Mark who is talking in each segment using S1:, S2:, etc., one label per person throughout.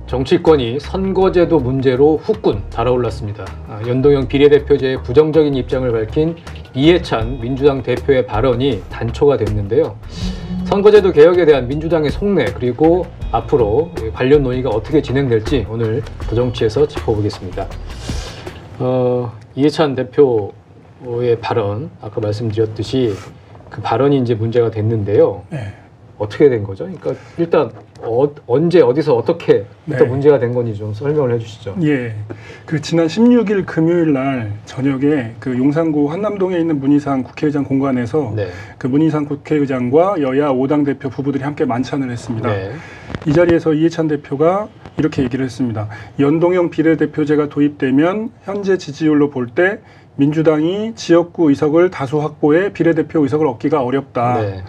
S1: 정치권이 선거제도 문제로 후끈 달아올랐습니다. 연동형 비례대표제의 부정적인 입장을 밝힌 이해찬 민주당 대표의 발언이 단초가 됐는데요. 선거제도 개혁에 대한 민주당의 속내 그리고 앞으로 관련 논의가 어떻게 진행될지 오늘 더정치에서 짚어보겠습니다. 이해찬 대표의 발언, 아까 말씀드렸듯이 그 발언이 이제 문제가 됐는데요.
S2: 네.
S1: 어떻게 된 거죠? 그러니까 일단 언제 어디서 어떻게
S2: 네.
S1: 문제가 된 건지 좀 설명을 해주시죠.
S2: 예, 그 지난 16일 금요일 날 저녁에 그 용산구 한남동에 있는 문희상 국회의장 공간에서
S1: 네.
S2: 그 문희상 국회의장과 여야 5당 대표 부부들이 함께 만찬을 했습니다.
S1: 네.
S2: 이 자리에서 이해찬 대표가 이렇게 얘기를 했습니다. 연동형 비례대표제가 도입되면 현재 지지율로 볼 때 민주당이 지역구 의석을 다수 확보해 비례대표 의석을 얻기가 어렵다.
S1: 네.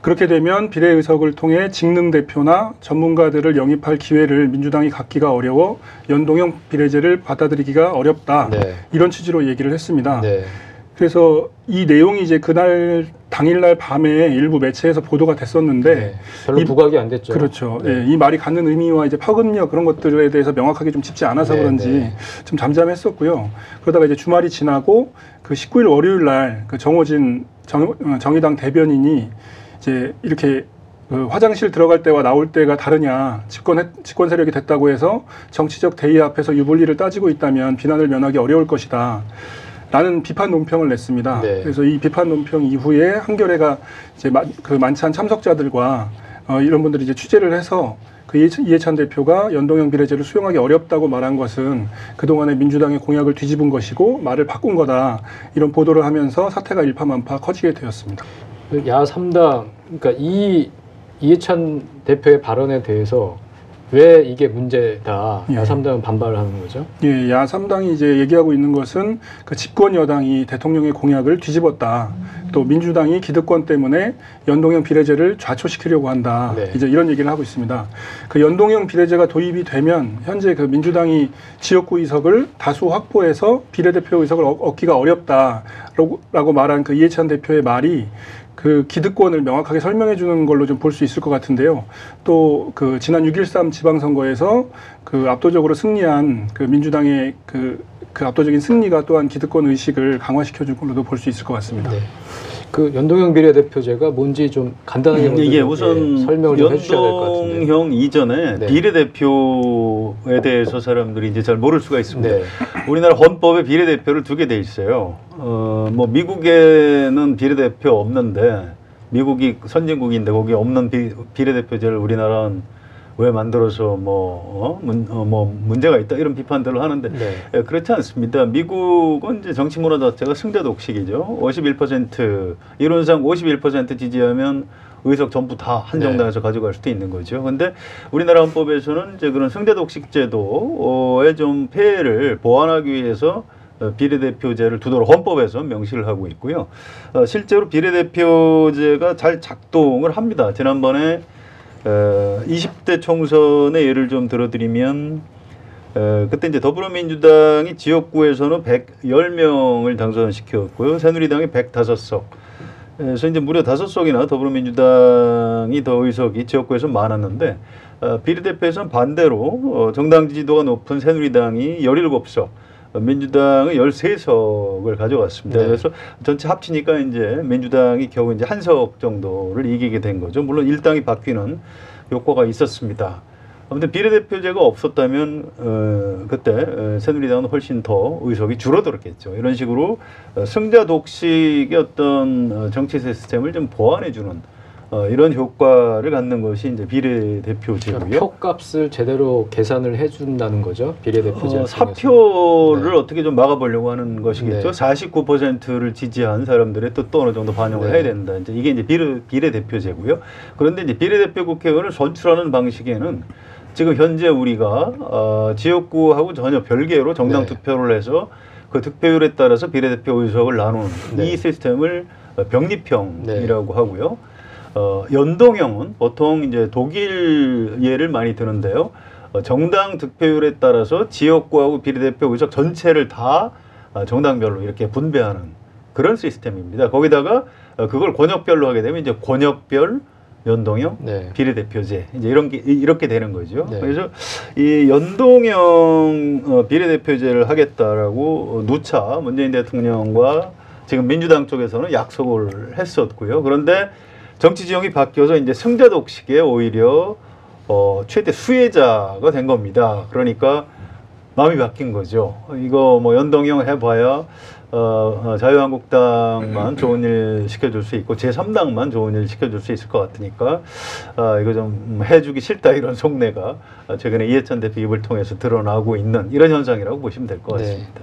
S2: 그렇게 되면 비례의석을 통해 직능 대표나 전문가들을 영입할 기회를 민주당이 갖기가 어려워 연동형 비례제를 받아들이기가 어렵다.
S1: 네.
S2: 이런 취지로 얘기를 했습니다.
S1: 네.
S2: 그래서 이 내용이 이제 그날 당일날 밤에 일부 매체에서 보도가 됐었는데
S1: 네. 별로 부각이 안 됐죠.
S2: 그렇죠.
S1: 네.
S2: 예, 이 말이 갖는 의미와 이제 파급력 그런 것들에 대해서 명확하게 좀 짚지 않아서
S1: 네,
S2: 그런지
S1: 네.
S2: 좀 잠잠했었고요. 그러다가 이제 주말이 지나고 그 19일 월요일 날 그 정호진 정의당 대변인이 이제 이렇게 화장실 들어갈 때와 나올 때가 다르냐, 집권 세력이 됐다고 해서 정치적 대의 앞에서 유불리를 따지고 있다면 비난을 면하기 어려울 것이다. 라는 비판 논평을 냈습니다.
S1: 네.
S2: 그래서 이 비판 논평 이후에 한겨레가 이제 그 만찬 참석자들과 이런 분들이 이제 취재를 해서 그 이해찬 대표가 연동형 비례제를 수용하기 어렵다고 말한 것은 그동안의 민주당의 공약을 뒤집은 것이고 말을 바꾼 거다. 이런 보도를 하면서 사태가 일파만파 커지게 되었습니다.
S1: 야 3당, 그러니까 이해찬 대표의 발언에 대해서 왜 이게 문제다,
S2: 예.
S1: 야 3당은 반발을 하는 거죠?
S2: 예, 야 3당이 이제 얘기하고 있는 것은 그 집권 여당이 대통령의 공약을 뒤집었다. 또 민주당이 기득권 때문에 연동형 비례제를 좌초시키려고 한다.
S1: 네.
S2: 이제 이런 얘기를 하고 있습니다. 그 연동형 비례제가 도입이 되면 현재 그 민주당이 지역구 의석을 다수 확보해서 비례대표 의석을 얻기가 어렵다라고 말한 그 이해찬 대표의 말이 그 기득권을 명확하게 설명해 주는 걸로 좀 볼 수 있을 것 같은데요. 또 그 지난 6.13 지방선거에서 그 압도적으로 승리한 그 민주당의 그 압도적인 승리가 또한 기득권 의식을 강화시켜 줄 걸로도 볼 수 있을 것 같습니다.
S1: 네. 그 연동형 비례대표제가 뭔지 좀 간단하게
S3: 이게 우선
S1: 설명을 좀 해주셔야 될 것 같은데.
S3: 연동형 이전에
S1: 네.
S3: 비례대표에 대해서 사람들이 이제 잘 모를 수가 있습니다.
S1: 네.
S3: 우리나라 헌법에 비례대표를 두게 돼 있어요. 뭐 미국에는 비례대표 없는데, 미국이 선진국인데 거기 없는 비례대표제를 우리나라는 왜 만들어서 뭐 문제가 있다 이런 비판들을 하는데,
S1: 네.
S3: 그렇지 않습니다. 미국은 이제 정치 문화 자체가 승자 독식이죠. 51% 이론상 51% 지지하면 의석 전부 다 한 정당에서 가져갈 수도 있는 거죠. 근데 우리나라 헌법에서는 이제 그런 승자 독식 제도에 좀 폐해를 보완하기 위해서 비례대표제를 두도록 헌법에서 명시를 하고 있고요. 실제로 비례대표제가 잘 작동을 합니다. 지난번에 20대 총선의 예를 좀 들어드리면, 그때 이제 더불어민주당이 지역구에서는 110명을 당선시켰고요. 새누리당이 105석. 그래서 이제 무려 5석이나 더불어민주당이 더 의석이 지역구에서 많았는데, 비례대표에서는 반대로 정당 지지도가 높은 새누리당이 17석, 민주당은 13석을 가져갔습니다.
S1: 네.
S3: 그래서 전체 합치니까 이제 민주당이 겨우 이제 1석 정도를 이기게 된 거죠. 물론 일당이 바뀌는 효과가 있었습니다. 아무튼 비례대표제가 없었다면 그때 새누리당은 훨씬 더 의석이 줄어들었겠죠. 이런 식으로 승자 독식의 어떤 정치 시스템을 좀 보완해주는 이런 효과를 갖는 것이 이제 비례대표제고요.
S1: 표값을 제대로 계산을 해준다는 거죠, 비례대표제.
S3: 사표를
S1: 네.
S3: 어떻게 좀 막아보려고 하는 것이겠죠.
S1: 네.
S3: 49%를 지지한 사람들의 또 어느 정도 반영을
S1: 네.
S3: 해야 된다. 이제 이게 이제 비례대표제고요. 그런데 이제 비례대표 국회의원을 선출하는 방식에는 지금 현재 우리가 지역구하고 전혀 별개로 정당
S1: 네.
S3: 투표를 해서 그 득표율에 따라서 비례대표 의석을 나누는
S1: 네.
S3: 이 시스템을 병립형이라고
S1: 네.
S3: 하고요. 연동형은 보통 이제 독일 예를 많이 드는데요. 정당 득표율에 따라서 지역구하고 비례대표 의석 전체를 다 정당별로 이렇게 분배하는 그런 시스템입니다. 거기다가 그걸 권역별로 하게 되면 이제 권역별 연동형
S1: 네.
S3: 비례대표제 이제 이렇게 되는 거죠.
S1: 네.
S3: 그래서 이 연동형 비례대표제를 하겠다라고 누차 문재인 대통령과 지금 민주당 쪽에서는 약속을 했었고요. 그런데 정치 지형이 바뀌어서 이제 승자 독식에 오히려 최대 수혜자가 된 겁니다. 그러니까 마음이 바뀐 거죠. 이거 뭐 연동형 해봐야 자유한국당만 좋은 일 시켜줄 수 있고 제3당만 좋은 일 시켜줄 수 있을 것 같으니까 이거 좀 해주기 싫다 이런 속내가 최근에 이해찬 대표 입을 통해서 드러나고 있는 이런 현상이라고 보시면 될 것 같습니다.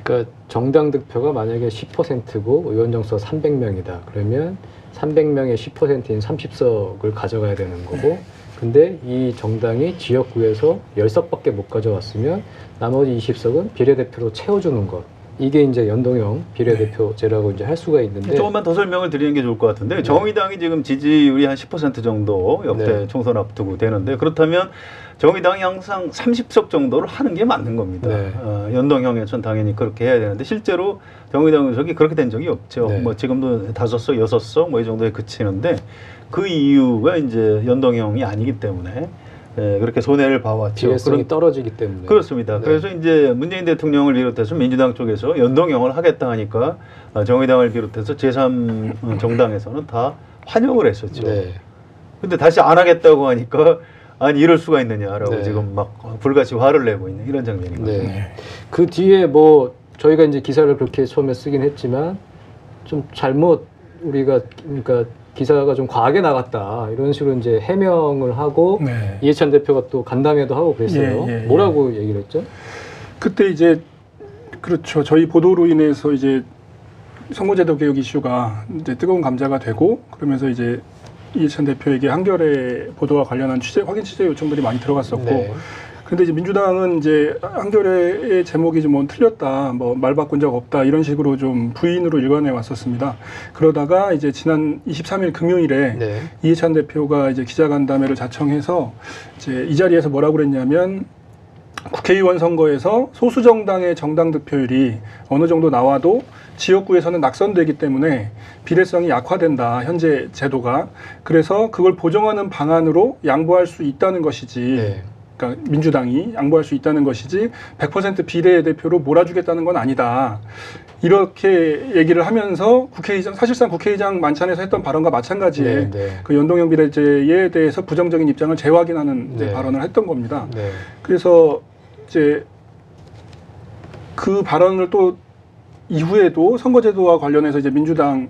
S1: 그러니까 정당 득표가 만약에 10%고 의원 정수가 300명이다. 그러면 300명의 10%인 30석을 가져가야 되는 거고 근데 이 정당이 지역구에서 10석밖에 못 가져왔으면 나머지 20석은 비례대표로 채워주는 것. 이게 이제 연동형 비례대표제라고 이제 할 수가 있는데
S3: 조금만 더 설명을 드리는 게 좋을 것 같은데 정의당이 지금 지지율이 한 10% 정도 역대 총선 앞두고 되는데 그렇다면 정의당이 항상 30석 정도를 하는 게 맞는 겁니다. 연동형에서는 당연히 그렇게 해야 되는데 실제로 정의당 의석이 그렇게 된 적이 없죠. 뭐 지금도 5석, 6석 뭐 이 정도에 그치는데 그 이유가 이제 연동형이 아니기 때문에 그렇게 손해를 봐왔죠.
S1: 지혜성이 떨어지기 때문에.
S3: 그렇습니다. 그래서 이제 문재인 대통령을 비롯해서 민주당 쪽에서 연동형을 하겠다 하니까 정의당을 비롯해서 제3 정당에서는 다 환영을 했었죠. 근데 다시 안 하겠다고 하니까 아니 이럴 수가 있느냐라고 지금 막 불같이 화를 내고 있는 이런 장면인 거죠.
S1: 그 뒤에 뭐 저희가 이제 기사를 그렇게 처음에 쓰긴 했지만 좀 잘못 우리가 그러니까 기사가 좀 과하게 나갔다 이런 식으로 이제 해명을 하고 이해찬 대표가 또 간담회도 하고 그랬어요. 뭐라고 얘기를 했죠?
S2: 그때 이제 그렇죠. 저희 보도로 인해서 이제 선거제도 개혁 이슈가 이제 뜨거운 감자가 되고 그러면서 이제 이해찬 대표에게 한겨레 보도와 관련한 확인 취재 요청들이 많이 들어갔었고 그런데 이제 민주당은 이제 한겨레의 제목이 좀 틀렸다, 뭐 말 바꾼 적 없다 이런 식으로 좀 부인으로 일관해 왔었습니다. 그러다가 이제 지난 23일 금요일에 이해찬 대표가 이제 기자간담회를 자청해서 이제 이 자리에서 뭐라고 그랬냐면 국회의원 선거에서 소수 정당의 정당 득표율이 어느 정도 나와도 지역구에서는 낙선되기 때문에 비례성이 약화된다, 현재 제도가. 그래서 그걸 보정하는 방안으로 양보할 수 있다는 것이지. 그러니까 민주당이 양보할 수 있다는 것이지 100% 비례대표로 몰아주겠다는 건 아니다. 이렇게 얘기를 하면서 사실상 국회의장 만찬에서 했던 발언과 마찬가지의 그 연동형 비례제에 대해서 부정적인 입장을 재확인하는 발언을 했던 겁니다. 그래서 이제 그 발언을 또 이후에도 선거제도와 관련해서 이제 민주당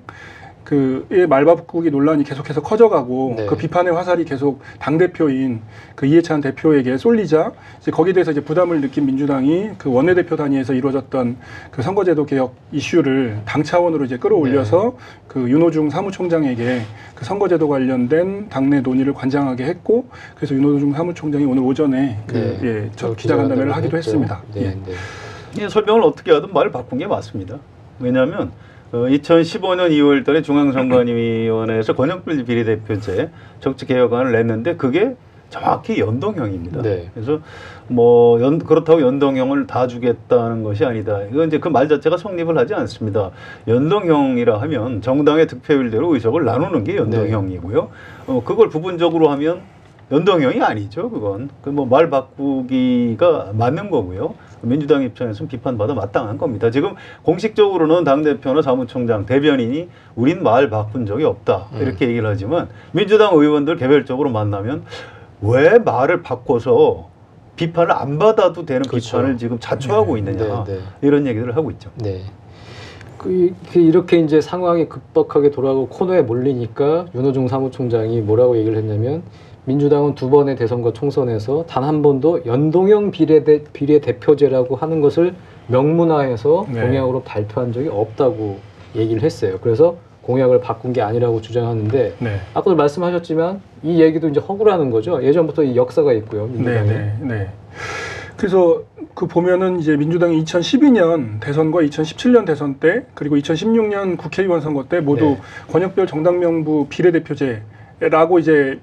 S2: 그의 말바꾸기 논란이 계속해서 커져가고 그 비판의 화살이 계속 당대표인 그 이해찬 대표에게 쏠리자 이제 거기에 대해서 이제 부담을 느낀 민주당이 그 원내대표 단위에서 이루어졌던 그 선거제도 개혁 이슈를 당 차원으로 이제 끌어올려서 그 윤호중 사무총장에게 그 선거제도 관련된 당내 논의를 관장하게 했고 그래서 윤호중 사무총장이 오늘 오전에 첫 기자간담회를 하기도 했습니다.
S3: 설명을 어떻게 하든 말을 바꾼 게 맞습니다. 왜냐하면 2015년 2월 달에 중앙선관위원회에서 권역별 비례대표제 정치개혁안을 냈는데 그게 정확히 연동형입니다. 그래서 뭐 그렇다고 연동형을 다 주겠다는 것이 아니다. 이건 이제 그 말 자체가 성립을 하지 않습니다. 연동형이라 하면 정당의 득표율대로 의석을 나누는 게 연동형이고요. 그걸 부분적으로 하면 연동형이 아니죠. 그건 뭐 말 바꾸기가 맞는 거고요. 민주당 입장에서는 비판받아 마땅한 겁니다. 지금 공식적으로는 당대표나 사무총장, 대변인이 우린 말 바꾼 적이 없다 이렇게 얘기를 하지만 민주당 의원들 개별적으로 만나면 왜 말을 바꿔서 비판을 안 받아도 되는 비판을 지금 자초하고 있느냐 이런 얘기들을 하고 있죠.
S1: 이렇게 이제 상황이 급박하게 돌아가고 코너에 몰리니까 윤호중 사무총장이 뭐라고 얘기를 했냐면 민주당은 2번의 대선과 총선에서 단 한 번도 연동형 비례대표제라고 하는 것을 명문화해서 공약으로 발표한 적이 없다고 얘기를 했어요. 그래서 공약을 바꾼 게 아니라고 주장하는데 아까도 말씀하셨지만 이 얘기도 이제 허구라는 거죠. 예전부터 이 역사가 있고요. 민주당이.
S2: 그래서 그 보면은 이제 민주당이 2012년 대선과 2017년 대선 때 그리고 2016년 국회의원 선거 때 모두 권역별 정당명부 비례대표제라고 이제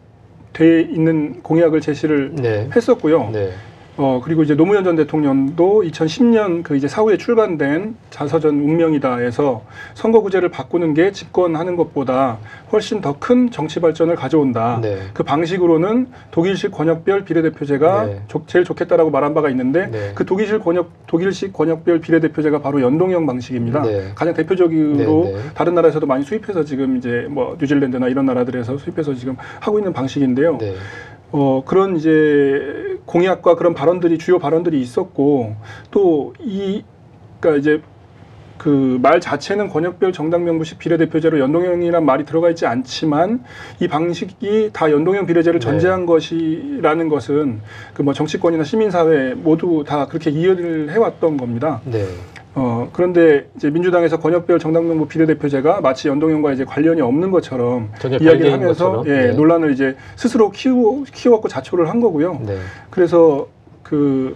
S2: 돼 있는 공약을 제시를 했었고요. 그리고 이제 노무현 전 대통령도 2010년 그 이제 사후에 출간된 자서전 운명이다에서 선거구제를 바꾸는 게 집권하는 것보다 훨씬 더 큰 정치 발전을 가져온다.
S1: 네.
S2: 그 방식으로는 독일식 권역별 비례대표제가
S1: 네.
S2: 제일 좋겠다라고 말한 바가 있는데
S1: 네.
S2: 그 독일식 권역별 비례대표제가 바로 연동형 방식입니다.
S1: 네.
S2: 가장 대표적으로
S1: 네, 네.
S2: 다른 나라에서도 많이 수입해서 지금 이제 뭐 뉴질랜드나 이런 나라들에서 수입해서 지금 하고 있는 방식인데요.
S1: 네.
S2: 그런 이제 공약과 그런 발언들이 주요 발언들이 있었고 또 그러니까 이제 그 말 자체는 권역별 정당 명부식 비례대표제로 연동형이란 말이 들어가 있지 않지만 이 방식이 다 연동형 비례제를
S1: 네.
S2: 전제한 것이라는 것은 그 뭐 정치권이나 시민사회 모두 다 그렇게 이해를 해왔던 겁니다.
S1: 네.
S2: 그런데 이제 민주당에서 권역별 정당명부 비례대표제가 마치 연동형과 이제 관련이 없는 것처럼
S1: 전혀
S2: 이야기를
S1: 별개인
S2: 하면서
S1: 것처럼.
S2: 예,
S1: 네.
S2: 논란을 이제 스스로 키워갖고 자초를 한 거고요.
S1: 네.
S2: 그래서 그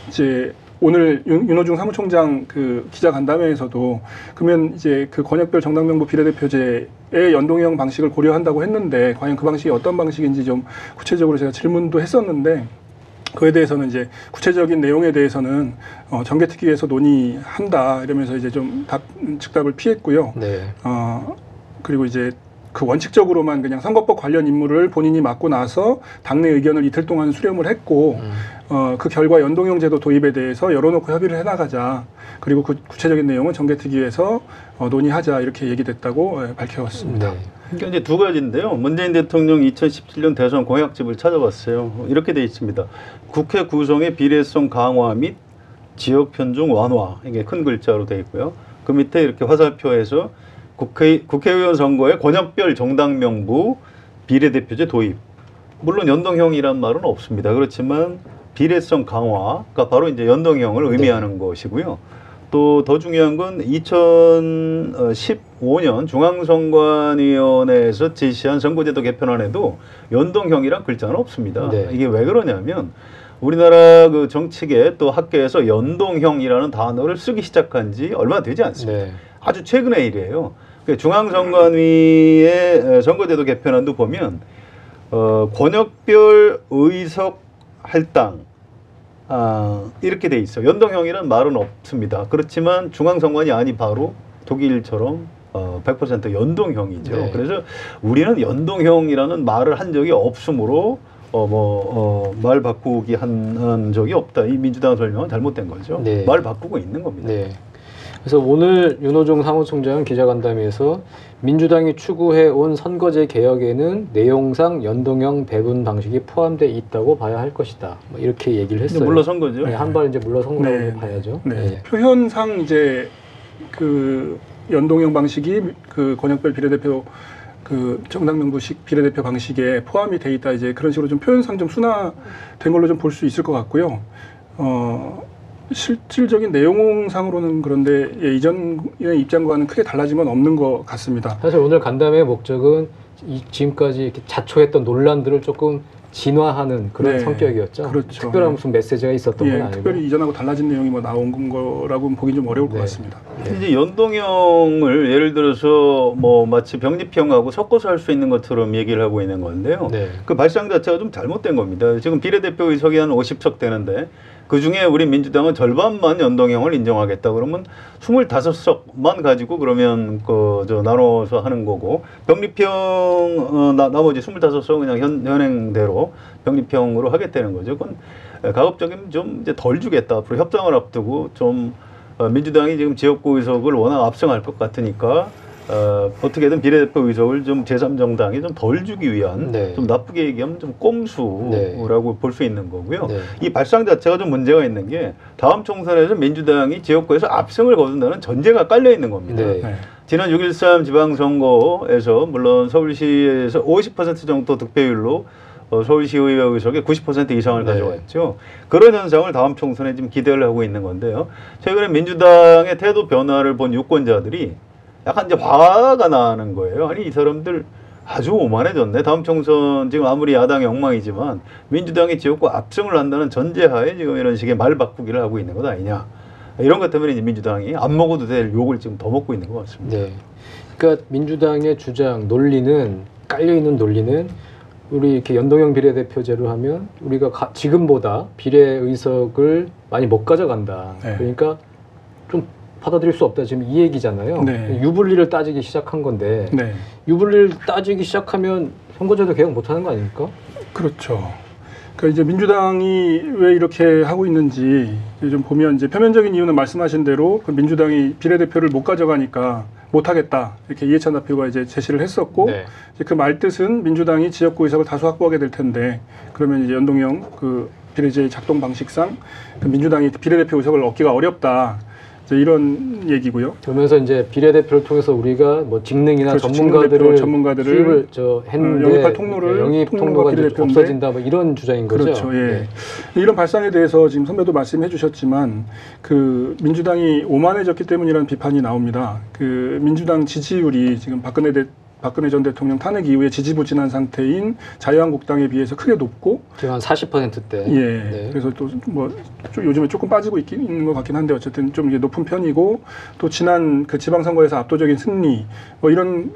S2: 이제 오늘 윤호중 사무총장 그 기자간담회에서도 그러면 이제 그 권역별 정당명부 비례대표제의 연동형 방식을 고려한다고 했는데 과연 그 방식이 어떤 방식인지 좀 구체적으로 제가 질문도 했었는데 그에 대해서는 이제 구체적인 내용에 대해서는 정개특위에서 논의한다 이러면서 이제 좀 즉답을 피했고요.
S1: 네.
S2: 그리고 이제 그 원칙적으로만 그냥 선거법 관련 임무를 본인이 맡고 나서 당내 의견을 이틀 동안 수렴을 했고 그 결과 연동형 제도 도입에 대해서 열어놓고 협의를 해나가자. 그리고 그 구체적인 내용은 정개특위에서 논의하자 이렇게 얘기됐다고 밝혀왔습니다.
S1: 네.
S3: 그러니까 이제 두 가지인데요. 문재인 대통령 2017년 대선 공약집을 찾아봤어요. 이렇게 돼 있습니다. 국회 구성의 비례성 강화 및 지역 편중 완화. 이게 큰 글자로 돼 있고요. 그 밑에 이렇게 화살표에서 국회의원 선거에 권역별 정당 명부 비례대표제 도입. 물론 연동형이란 말은 없습니다. 그렇지만 비례성 강화가 바로 이제 연동형을 의미하는 것이고요. 또 더 중요한 건 2015년 중앙선관위원회에서 제시한 선거제도 개편안에도 연동형이란 글자는 없습니다.
S1: 네.
S3: 이게 왜 그러냐면 우리나라 그 정치계 또 학계에서 연동형이라는 단어를 쓰기 시작한 지 얼마 되지 않습니다.
S1: 네.
S3: 아주 최근의 일이에요. 중앙선관위의 선거제도 개편안도 보면 권역별 의석 할당 이렇게 돼 있어요. 연동형이란 말은 없습니다. 그렇지만 중앙선관위 안이 바로 독일처럼 100% 연동형이죠.
S1: 네.
S3: 그래서 우리는 연동형이라는 말을 한 적이 없으므로 말 바꾸기 한 적이 없다. 이 민주당 설명은 잘못된 거죠.
S1: 네.
S3: 말 바꾸고 있는 겁니다.
S1: 네. 그래서 오늘 윤호중 사무총장은 기자간담회에서 민주당이 추구해온 선거제 개혁에는 내용상 연동형 배분 방식이 포함되어 있다고 봐야 할 것이다. 뭐 이렇게 얘기를 했어요.
S3: 물러선 거죠.
S1: 네, 한발 이제 물러선 거라고
S2: 네.
S1: 봐야죠.
S2: 네.
S1: 네.
S2: 표현상 이제 그 연동형 방식이 그 권역별 비례대표 그 정당명부식 비례대표 방식에 포함이 돼 있다 이제 그런 식으로 좀 표현상 좀 순화된 걸로 좀 볼 수 있을 것 같고요. 실질적인 내용상으로는 그런데 이전의 입장과는 크게 달라진 건 없는 것 같습니다.
S1: 사실 오늘 간담회의 목적은 지금까지 이렇게 자초했던 논란들을 조금 진화하는 그런
S2: 네,
S1: 성격이었죠.
S2: 그렇죠.
S1: 특별한 무슨 메시지가 있었던 건 아니고.
S2: 특별히 이전하고 달라진 내용이 뭐 나온 거라고는 보기 좀 어려울 것
S1: 네.
S2: 같습니다.
S3: 이제 연동형을 예를 들어서 뭐 마치 병립형하고 섞어서 할 수 있는 것처럼 얘기를 하고 있는 건데요.
S1: 네.
S3: 그 발상 자체가 좀 잘못된 겁니다. 지금 비례대표 의석이 한 50석 되는데 그 중에 우리 민주당은 절반만 연동형을 인정하겠다 그러면 25석만 가지고 그러면 나눠서 하는 거고 병립형 나머지 25석 그냥 현행대로 병립형으로 하겠다는 거죠. 그건 가급적이면 좀 이제 덜 주겠다. 앞으로 협상을 앞두고 좀 민주당이 지금 지역구 의석을 워낙 압승할 것 같으니까 어떻게든 비례대표 의석을 좀 제3정당이 좀 덜 주기 위한
S1: 네.
S3: 좀 나쁘게 얘기하면 좀 꼼수라고
S1: 네.
S3: 볼 수 있는 거고요.
S1: 네.
S3: 이 발상 자체가 좀 문제가 있는 게 다음 총선에서 민주당이 지역구에서 압승을 거둔다는 전제가 깔려 있는 겁니다.
S1: 네.
S2: 네.
S3: 지난 6.13 지방선거에서 물론 서울시에서 50% 정도 득표율로 서울시의회 의석의 90% 이상을
S1: 네.
S3: 가져왔죠. 그런 현상을 다음 총선에 지금 기대를 하고 있는 건데요. 최근에 민주당의 태도 변화를 본 유권자들이 약간 이제 화가 나는 거예요. 아니 이 사람들 아주 오만해졌네. 다음 총선 지금 아무리 야당이 엉망이지만 민주당이 지역구 압승을 한다는 전제하에 지금 이런 식의 말 바꾸기를 하고 있는 것 아니냐. 이런 것 때문에 이제 민주당이 안 먹어도 될 욕을 지금 더 먹고 있는 것 같습니다.
S1: 네. 그러니까 민주당의 주장, 논리는 깔려 있는 논리는 우리 이렇게 연동형 비례대표제로 하면 우리가 지금보다 비례의석을 많이 못 가져간다.
S2: 네.
S1: 그러니까 좀 받아들일 수 없다. 지금 이 얘기잖아요.
S2: 네.
S1: 유불리를 따지기 시작한 건데
S2: 네.
S1: 유불리를 따지기 시작하면 선거제도 개혁 못하는 거 아닙니까?
S2: 그렇죠. 그러니까 이제 민주당이 왜 이렇게 하고 있는지 좀 보면 이제 표면적인 이유는 말씀하신 대로 그 민주당이 비례대표를 못 가져가니까 못하겠다 이렇게 이해찬 대표가 이제 제시를 했었고
S1: 네.
S2: 이제 그 말 뜻은 민주당이 지역구 의석을 다수 확보하게 될 텐데 그러면 이제 연동형 그 비례제 작동 방식상 그 민주당이 비례대표 의석을 얻기가 어렵다. 이제 이런 얘기고요.
S1: 그러면서 이제 비례대표를 통해서 우리가 뭐 직능이나
S2: 그렇죠.
S1: 전문가들을 수입을 했는데
S2: 영입할 통로를
S1: 영입 통로가 이제 없어진다 뭐 이런 주장인 거죠.
S2: 그렇죠. 예.
S1: 네.
S2: 이런 발상에 대해서 지금 선배도 말씀해 주셨지만 그 민주당이 오만해졌기 때문이라는 비판이 나옵니다. 그 민주당 지지율이 지금 박근혜 전 대통령 탄핵 이후에 지지부진한 상태인 자유한국당에 비해서 크게 높고
S1: 지금 한 40%대.
S2: 예.
S1: 네.
S2: 그래서 또 뭐 요즘에 조금 빠지고 있는 것 같긴 한데 어쨌든 좀 이게 높은 편이고 또 지난 그 지방선거에서 압도적인 승리 뭐 이런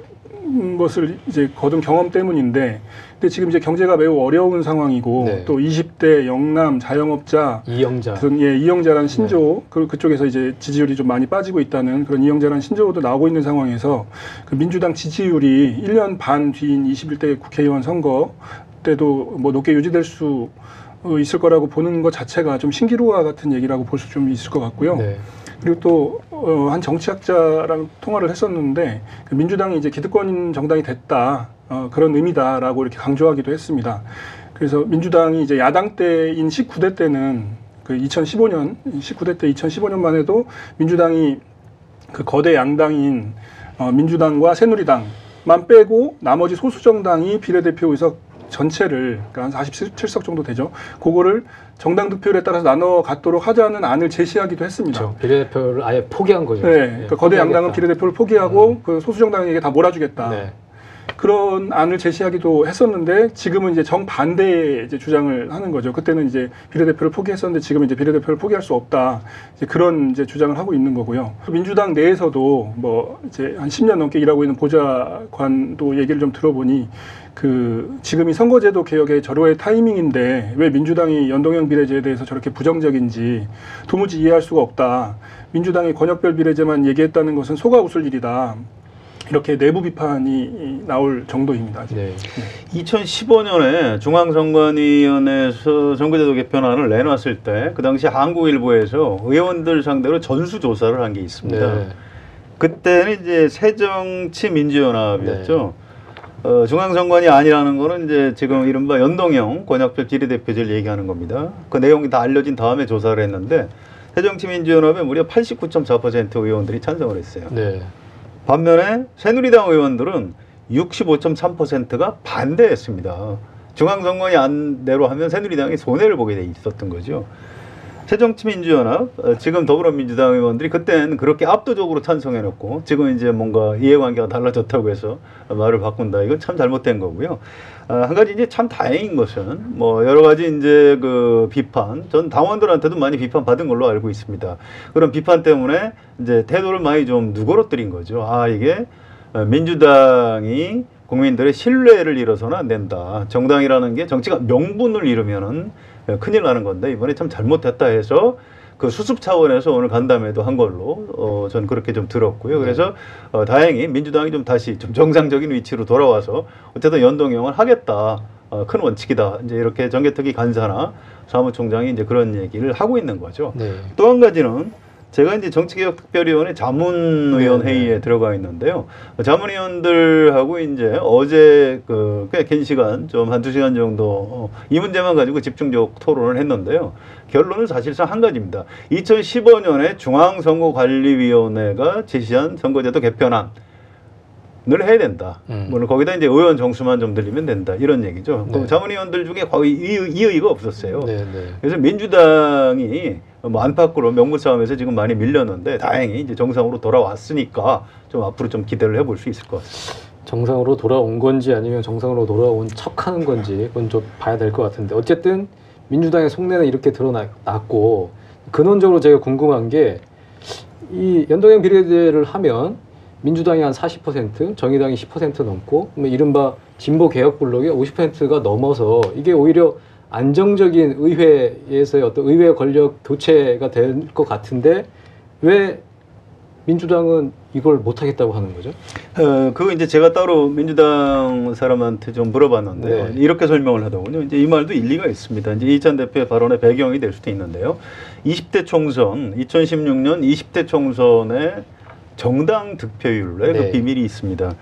S2: 것을 이제 거둔 경험 때문인데 근데 지금 이제 경제가 매우 어려운 상황이고
S1: 네.
S2: 또 20대 영남 자영업자
S1: 이영자.
S2: 이영자라는 신조 그쪽에서 이제 지지율이 좀 많이 빠지고 있다는 그런 이영자라는 신조도 나오고 있는 상황에서 그 민주당 지지율이 1년 반 뒤인 21대 국회의원 선거 때도 뭐 높게 유지될 수 있을 거라고 보는 것 자체가 좀 신기루와 같은 얘기라고 볼 수 좀 있을 것 같고요.
S1: 네.
S2: 그리고 또 한 정치학자랑 통화를 했었는데 그 민주당이 이제 기득권 정당이 됐다 그런 의미다라고 이렇게 강조하기도 했습니다. 그래서 민주당이 이제 야당 때인 19대 때는 그 19대 때 2015년만 해도 민주당이 그 거대 양당인 민주당과 새누리당만 빼고 나머지 소수 정당이 비례대표 의석 전체를 그러니까 한 47석 정도 되죠. 그거를 정당 득표율에 따라서 나눠 갖도록 하자는 안을 제시하기도 했습니다.
S1: 그렇죠. 비례대표를 아예 포기한 거죠.
S2: 네, 그러니까 거대 양당은 비례대표를 포기하고 그 소수 정당에게 다 몰아주겠다.
S1: 네.
S2: 그런 안을 제시하기도 했었는데 지금은 이제 정반대의 이제 주장을 하는 거죠. 그때는 이제 비례대표를 포기했었는데 지금 이제 비례대표를 포기할 수 없다. 이제 그런 이제 주장을 하고 있는 거고요. 민주당 내에서도 뭐 이제 한 10년 넘게 일하고 있는 보좌관도 얘기를 좀 들어보니 그 지금이 선거제도 개혁의 절호의 타이밍인데 왜 민주당이 연동형 비례제에 대해서 저렇게 부정적인지 도무지 이해할 수가 없다. 민주당이 권역별 비례제만 얘기했다는 것은 속아 웃을 일이다. 이렇게 내부 비판이 나올 정도입니다.
S1: 네.
S3: 2015년에 중앙선관위원회에서 선거제도 개편안을 내놨을 때 그 당시 한국일보에서 의원들 상대로 전수조사를 한 게 있습니다.
S1: 네.
S3: 그때는 이제 새정치민주연합이었죠.
S1: 네.
S3: 중앙선관위 아니라는 거는 이제 지금 이른바 연동형 권역별 비례대표제를 얘기하는 겁니다. 그 내용이 다 알려진 다음에 조사를 했는데 새정치민주연합에 무려 89.4% 의원들이 찬성을 했어요.
S1: 네.
S3: 반면에 새누리당 의원들은 65.3%가 반대했습니다. 중앙선관위 안대로 하면 새누리당이 손해를 보게 돼 있었던 거죠. 새정치민주연합, 지금 더불어민주당 의원들이 그때는 그렇게 압도적으로 찬성해놓고 지금 이제 뭔가 이해관계가 달라졌다고 해서 말을 바꾼다. 이건 참 잘못된 거고요. 한 가지 이제 참 다행인 것은 뭐 여러 가지 이제 그 비판, 전 당원들한테도 많이 비판 받은 걸로 알고 있습니다. 그런 비판 때문에 이제 태도를 많이 좀 누그러뜨린 거죠. 아, 이게 민주당이 국민들의 신뢰를 잃어서는 안 된다. 정당이라는 게 정치가 명분을 잃으면은 큰일 나는 건데 이번에 참 잘못했다 해서 그 수습 차원에서 오늘 간담회도 한 걸로 전 그렇게 좀 들었고요. 그래서 다행히 민주당이 좀 다시 좀 정상적인 위치로 돌아와서 어쨌든 연동형을 하겠다. 큰 원칙이다. 이제 이렇게 정개특위 간사나 사무총장이 이제 그런 얘기를 하고 있는 거죠.
S1: 네.
S3: 또 한 가지는 제가 이제 정치개혁특별위원회 자문위원회의에 들어가 있는데요. 자문위원들하고 이제 어제 꽤 긴 시간, 좀 한두 시간 정도 이 문제만 가지고 집중적 토론을 했는데요. 결론은 사실상 한 가지입니다. 2015년에 중앙선거관리위원회가 제시한 선거제도 개편안 늘 해야 된다. 물론 거기다 이제 의원 정수만 좀 들리면 된다. 이런 얘기죠.
S1: 네.
S3: 자문위원들 중에 거의 이의가 없었어요.
S1: 네, 네.
S3: 그래서 민주당이 뭐 안팎으로 명분 싸움에서 지금 많이 밀렸는데 다행히 이제 정상으로 돌아왔으니까 좀 앞으로 좀 기대를 해볼 수 있을 것 같습니다.
S1: 정상으로 돌아온 건지 아니면 정상으로 돌아온 척하는 건지 그건 좀 봐야 될 것 같은데 어쨌든 민주당의 속내는 이렇게 드러났고 근원적으로 제가 궁금한 게 이 연동형 비례제를 하면 민주당이 한 40%, 정의당이 10% 넘고 뭐 이른바 진보 개혁 블록이 50%가 넘어서 이게 오히려 안정적인 의회에서의 어떤 의회 권력 교체가 될 것 같은데 왜 민주당은 이걸 못하겠다고 하는 거죠?
S3: 그거 이제 제가 따로 민주당 사람한테 좀 물어봤는데요.
S1: 네.
S3: 이렇게 설명을 하더군요. 이제 이 말도 일리가 있습니다. 이제 이해찬 대표의 발언의 배경이 될 수도 있는데요. 20대 총선, 2016년 20대 총선의 정당 득표율에
S1: 네.
S3: 그 비밀이 있습니다.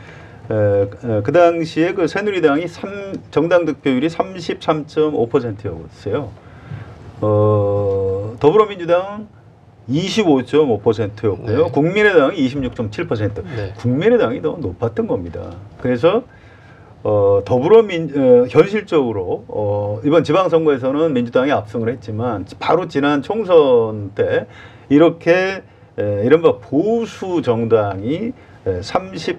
S3: 그 당시에 그 새누리당이 정당 득표율이 33.5%였어요. 더불어민주당은 25.5%였고요.
S1: 네.
S3: 국민의당이 26.7%.
S1: 네.
S3: 국민의당이 더 높았던 겁니다. 그래서 현실적으로 이번 지방선거에서는 민주당이 압승을 했지만 바로 지난 총선 때 이렇게 이른바 보수 정당이 33%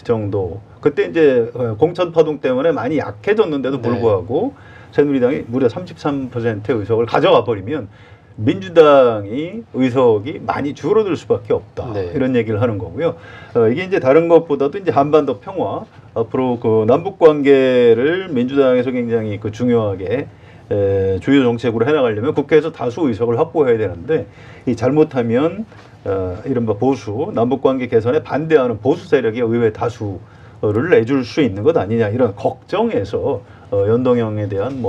S3: 정도 그때 이제 공천 파동 때문에 많이 약해졌는데도 불구하고 새누리당이 무려 33%의 의석을 가져가 버리면 민주당이 의석이 많이 줄어들 수밖에 없다.
S1: 네.
S3: 이런 얘기를 하는 거고요. 이게 이제 다른 것보다도 이제 한반도 평화 앞으로 그 남북 관계를 민주당에서 굉장히 그 중요하게 주요 정책으로 해나가려면 국회에서 다수 의석을 확보해야 되는데 이 잘못하면 이른바 보수 남북 관계 개선에 반대하는 보수 세력이 의회 다수를 내줄 수 있는 것 아니냐 이런 걱정에서 연동형에 대한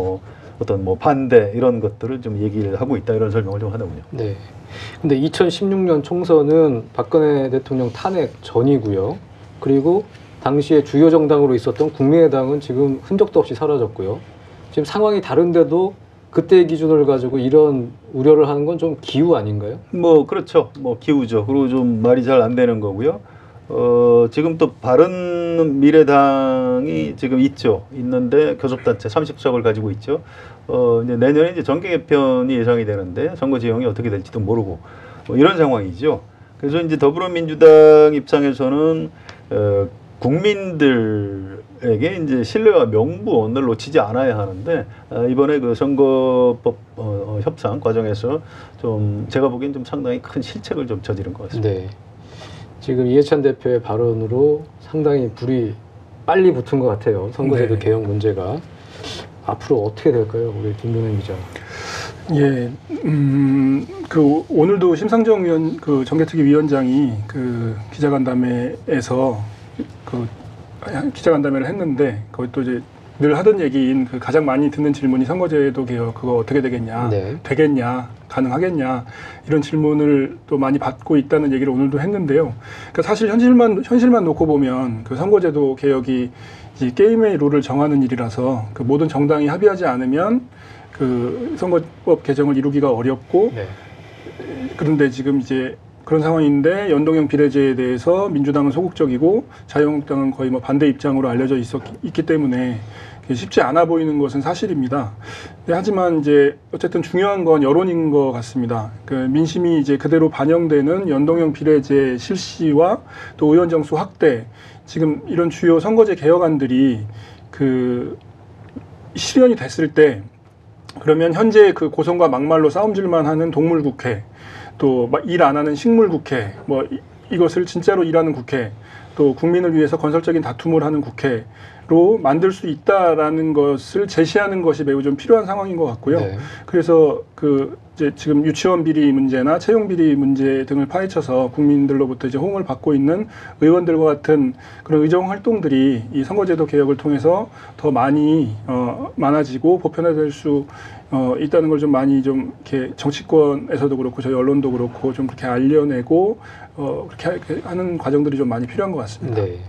S3: 어떤 반대 이런 것들을 좀 얘기를 하고 있다 이런 설명을 좀 하더군요.
S1: 네. 근데 2016년 총선은 박근혜 대통령 탄핵 전이고요. 그리고 당시에 주요 정당으로 있었던 국민의당은 지금 흔적도 없이 사라졌고요. 지금 상황이 다른데도 그때 기준을 가지고 이런 우려를 하는 건 좀 기우 아닌가요?
S3: 그렇죠. 기우죠. 그리고 좀 말이 잘 안 되는 거고요. 지금 또 바른미래당이 지금 있는데 교섭단체 30석을 가지고 있죠. 이제 내년에 이제 정계 개편이 예상이 되는데 선거 지형이 어떻게 될지도 모르고 이런 상황이죠. 그래서 이제 더불어민주당 입장에서는 국민들에게 이제 신뢰와 명분을 놓치지 않아야 하는데 이번에 그 선거법 협상 과정에서 좀 제가 보기엔 좀 상당히 큰 실책을 좀 저지른 것 같습니다.
S1: 네. 지금 이해찬 대표의 발언으로 상당히 불이 빨리 붙은 것 같아요. 선거제도 개혁 문제가. 앞으로 어떻게 될까요? 우리 김동현 기자.
S2: 예, 오늘도 심상정 정개특위 위원장이 기자간담회에서 기자간담회를 했는데 거기 또 이제 늘 하던 얘기인 가장 많이 듣는 질문이 선거제도 개혁 그거 어떻게 되겠냐,
S1: 네.
S2: 되겠냐, 가능하겠냐 이런 질문을 또 많이 받고 있다는 얘기를 오늘도 했는데요. 그러니까 사실 현실만 놓고 보면 선거제도 개혁이 이 게임의 룰을 정하는 일이라서 모든 정당이 합의하지 않으면 선거법 개정을 이루기가 어렵고
S1: 네.
S2: 그런데 지금 이제 그런 상황인데 연동형 비례제에 대해서 민주당은 소극적이고 자유한국당은 거의 반대 입장으로 알려져 있기 때문에 쉽지 않아 보이는 것은 사실입니다. 네, 하지만 이제 어쨌든 중요한 건 여론인 것 같습니다. 민심이 이제 그대로 반영되는 연동형 비례제 실시와 또 의원 정수 확대, 지금 이런 주요 선거제 개혁안들이 실현이 됐을 때 그러면 현재 고성과 막말로 싸움질만 하는 동물국회, 또 일 안 하는 식물국회, 이것을 진짜로 일하는 국회, 또 국민을 위해서 건설적인 다툼을 하는 국회로 만들 수 있다라는 것을 제시하는 것이 매우 좀 필요한 상황인 것 같고요.
S1: 네.
S2: 그래서 이제 지금 유치원 비리 문제나 채용 비리 문제 등을 파헤쳐서 국민들로부터 이제 호응을 받고 있는 의원들과 같은 그런 의정 활동들이 이 선거제도 개혁을 통해서 더 많아지고 보편화될 수 있다는 걸 좀 많이 좀 이렇게 정치권에서도 그렇고 저희 언론도 그렇고 좀 그렇게 알려내고 그렇게 하는 과정들이 좀 많이 필요한 것 같습니다.
S1: 네.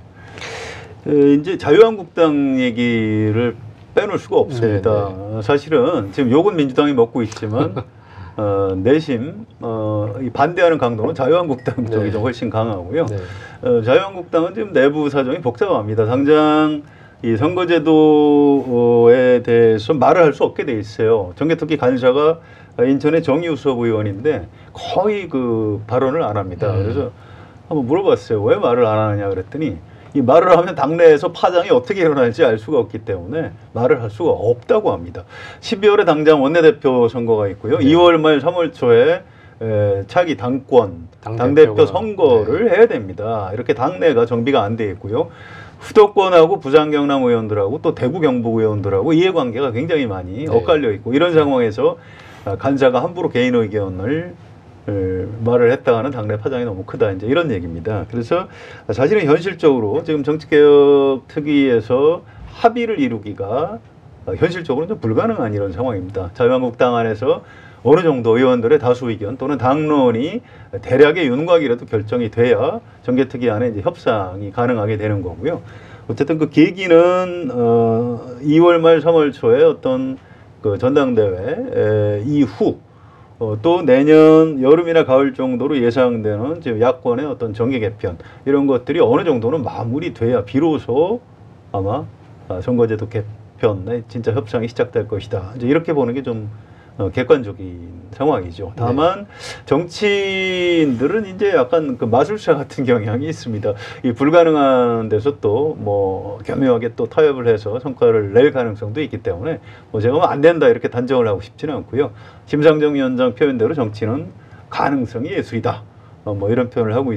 S3: 이제 자유한국당 얘기를 빼놓을 수가 없습니다.
S1: 네.
S3: 사실은 지금 욕은 민주당이 먹고 있지만 내심 이 반대하는 강도는 자유한국당 쪽이 좀 훨씬 강하고요.
S1: 네.
S3: 자유한국당은 지금 내부 사정이 복잡합니다. 당장 이 선거제도에 대해서 말을 할 수 없게 돼 있어요. 정개특위 간사가 인천의 정의우수업 의원인데 거의 발언을 안 합니다. 그래서 한번 물어봤어요. 왜 말을 안 하느냐 그랬더니 이 말을 하면 당내에서 파장이 어떻게 일어날지 알 수가 없기 때문에 말을 할 수가 없다고 합니다. 12월에 당장 원내대표 선거가 있고요. 2월 말 3월 초에 차기 당권,
S1: 당대표가,
S3: 당대표 선거를 해야 됩니다. 이렇게 당내가 정비가 안 돼 있고요. 수도권하고 부산 경남 의원들하고 또 대구 경북 의원들하고 이해관계가 굉장히 많이
S1: 네.
S3: 엇갈려 있고 이런 상황에서 간사가 함부로 개인 의견을 말을 했다가는 당내 파장이 너무 크다 이제 이런 얘기입니다. 그래서 사실은 현실적으로 지금 정치개혁 특위에서 합의를 이루기가 현실적으로는 좀 불가능한 이런 상황입니다. 자유한국당 안에서 어느 정도 의원들의 다수 의견 또는 당론이 대략의 윤곽이라도 결정이 돼야 정개특위 안에 이제 협상이 가능하게 되는 거고요. 어쨌든 그 계기는 2월 말 3월 초에 어떤 그 전당대회 이후 또 내년 여름이나 가을 정도로 예상되는 지금 야권의 어떤 정계 개편 이런 것들이 어느 정도는 마무리돼야 비로소 아마 선거제도 개편에 진짜 협상이 시작될 것이다. 이제 이렇게 보는 게 좀 객관적인 상황이죠. 다만 정치인들은 이제 약간 그 마술사 같은 경향이 있습니다. 이 불가능한 데서 또 뭐 교묘하게 또 타협을 해서 성과를 낼 가능성도 있기 때문에 뭐 제가 뭐 안 된다 이렇게 단정을 하고 싶지는 않고요. 심상정 위원장 표현대로 정치는 가능성이 예술이다. 뭐 이런 표현을 하고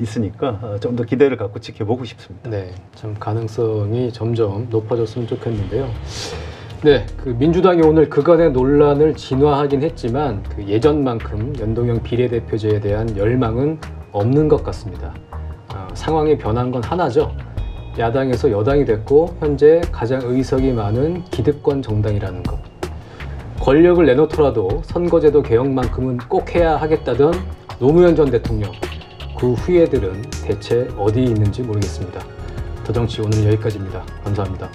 S3: 있으니까 좀 더 기대를 갖고 지켜보고 싶습니다.
S1: 네, 좀 가능성이 점점 높아졌으면 좋겠는데요. 네, 그 민주당이 오늘 그간의 논란을 진화하긴 했지만 그 예전만큼 연동형 비례대표제에 대한 열망은 없는 것 같습니다. 상황이 변한 건 하나죠. 야당에서 여당이 됐고 현재 가장 의석이 많은 기득권 정당이라는 것. 권력을 내놓더라도 선거제도 개혁만큼은 꼭 해야 하겠다던 노무현 전 대통령. 그 후예들은 대체 어디 있는지 모르겠습니다. 더 정치 오늘 여기까지입니다. 감사합니다.